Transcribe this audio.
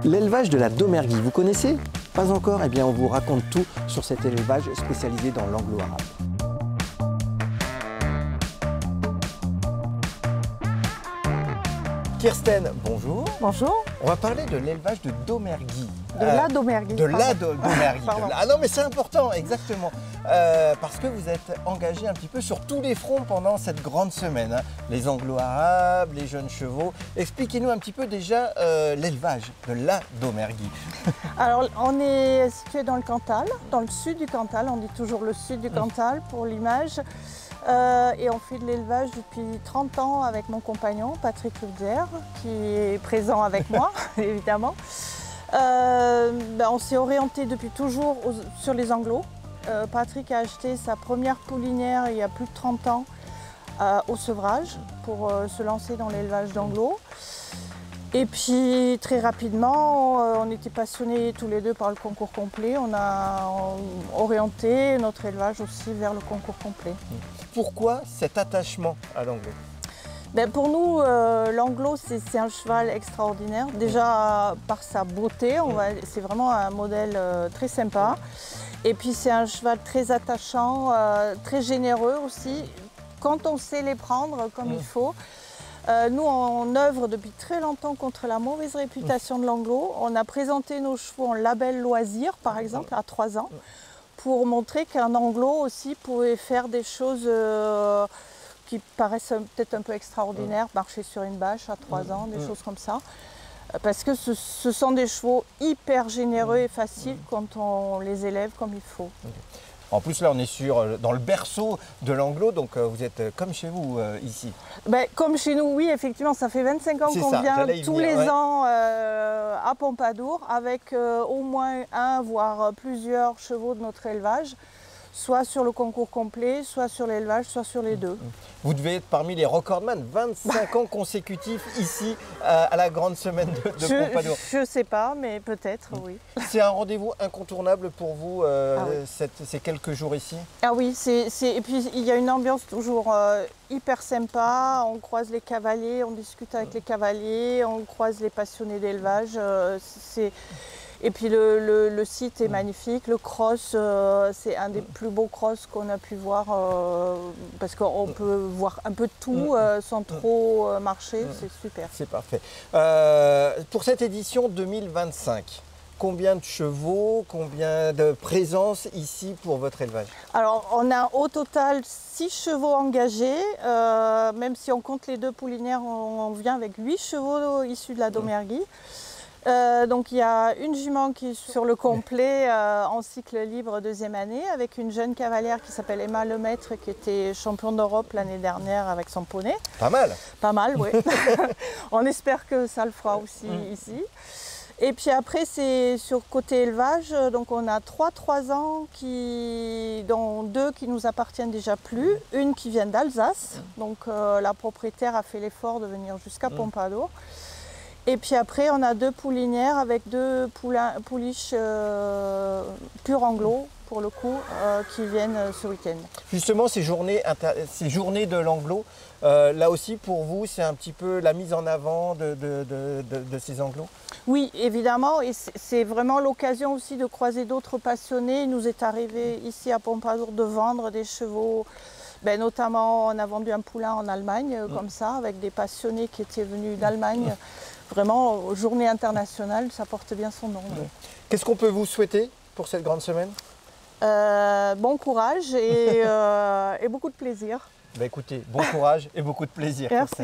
L'élevage de la Domergue, vous connaissez? Pas encore? Eh bien, on vous raconte tout sur cet élevage spécialisé dans l'anglo-arabe. Kirsten, bonjour. Bonjour. On va parler de l'élevage de Domergue. De la Domergue. De la Domergue. Ah non, mais c'est important, exactement. Parce que vous êtes engagé un petit peu sur tous les fronts pendant cette grande semaine. Hein. Les anglo-arabes, les jeunes chevaux. Expliquez-nous un petit peu déjà l'élevage de la Domergue. Alors, on est situé dans le Cantal, dans le sud du Cantal. On dit toujours le sud du Cantal pour l'image. Et on fait de l'élevage depuis 30 ans avec mon compagnon, Patrick Rubder, qui est présent avec moi, évidemment. On s'est orienté depuis toujours sur les anglos. Patrick a acheté sa première poulinière il y a plus de 30 ans au sevrage pour se lancer dans l'élevage d'anglos. Et puis très rapidement, on était passionnés tous les deux par le concours complet. On a orienté notre élevage aussi vers le concours complet. Pourquoi cet attachement à l'anglo? Pour nous, l'anglo, c'est un cheval extraordinaire. Déjà par sa beauté, c'est vraiment un modèle très sympa. Et puis c'est un cheval très attachant, très généreux aussi. Quand on sait les prendre comme il faut. Nous, on œuvre depuis très longtemps contre la mauvaise réputation de l'anglo. On a présenté nos chevaux en label loisir, par exemple, à 3 ans, pour montrer qu'un anglo aussi pouvait faire des choses qui paraissent peut-être un peu extraordinaires, marcher sur une bâche à 3 ans, des choses comme ça. Parce que ce sont des chevaux hyper généreux et faciles quand on les élève comme il faut. En plus, là, on est dans le berceau de l'anglo, donc vous êtes comme chez vous ici. Comme chez nous, oui, effectivement, ça fait 25 ans qu'on vient tous les ans à Pompadour avec au moins un, voire plusieurs chevaux de notre élevage, soit sur le concours complet, soit sur l'élevage, soit sur les deux. Vous devez être parmi les recordman, 25 ans consécutifs ici à la grande semaine de Pompadour. Je ne sais pas, mais peut-être, oui. C'est un rendez-vous incontournable pour vous, ces quelques jours ici? Ah oui, et puis il y a une ambiance toujours hyper sympa. On croise les cavaliers, on discute avec les cavaliers, on croise les passionnés d'élevage. Et puis le site est magnifique, le cross, c'est un des plus beaux cross qu'on a pu voir parce qu'on peut voir un peu de tout sans trop marcher, c'est super. C'est parfait. Pour cette édition 2025, combien de chevaux, combien de présences ici pour votre élevage? Alors on a au total 6 chevaux engagés, même si on compte les 2 poulinières, on vient avec 8 chevaux issus de la Domergue. Donc il y a une jument qui est sur le complet en cycle libre 2e année avec une jeune cavalière qui s'appelle Emma Lemaître qui était championne d'Europe l'année dernière avec son poney. Pas mal. Pas mal, oui. On espère que ça le fera aussi ici. Et puis après c'est sur côté élevage, donc on a 3 ans dont 2 qui nous appartiennent déjà plus, une qui vient d'Alsace, donc la propriétaire a fait l'effort de venir jusqu'à Pompadour. Et puis après, on a 2 poulinières avec 2 pouliches pur anglo, pour le coup, qui viennent ce week-end. Justement, ces journées de l'anglo, là aussi pour vous, c'est un petit peu la mise en avant de ces anglos? Oui, évidemment, et c'est vraiment l'occasion aussi de croiser d'autres passionnés. Il nous est arrivé ici à Pompadour de vendre des chevaux. Notamment, on a vendu un poulain en Allemagne, comme ça, avec des passionnés qui étaient venus d'Allemagne. Vraiment, journée internationale, ça porte bien son nom. Qu'est-ce qu'on peut vous souhaiter pour cette grande semaine? Bon courage et beaucoup de plaisir. Écoutez, bon courage et beaucoup de plaisir. Merci.